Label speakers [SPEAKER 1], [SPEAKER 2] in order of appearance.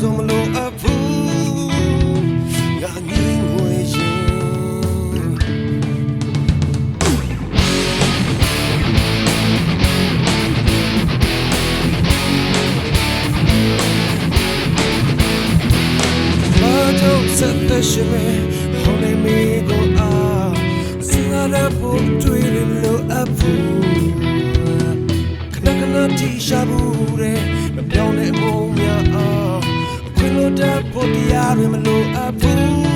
[SPEAKER 1] စုံမလို့အဖူးငါငင်းငွေရှင်ဘာတော့ဆက်တဲ့ရှိမဲဟောနေမီကိုအားစင်ရဖို့တွေ့လို့အဖူးတီရှာဘူးတဲ့မပြောင်းတဲ့အမုန်းများအောင်ခွင်လို့တဲ့ဖို့တရားတွေမလို့အဖူး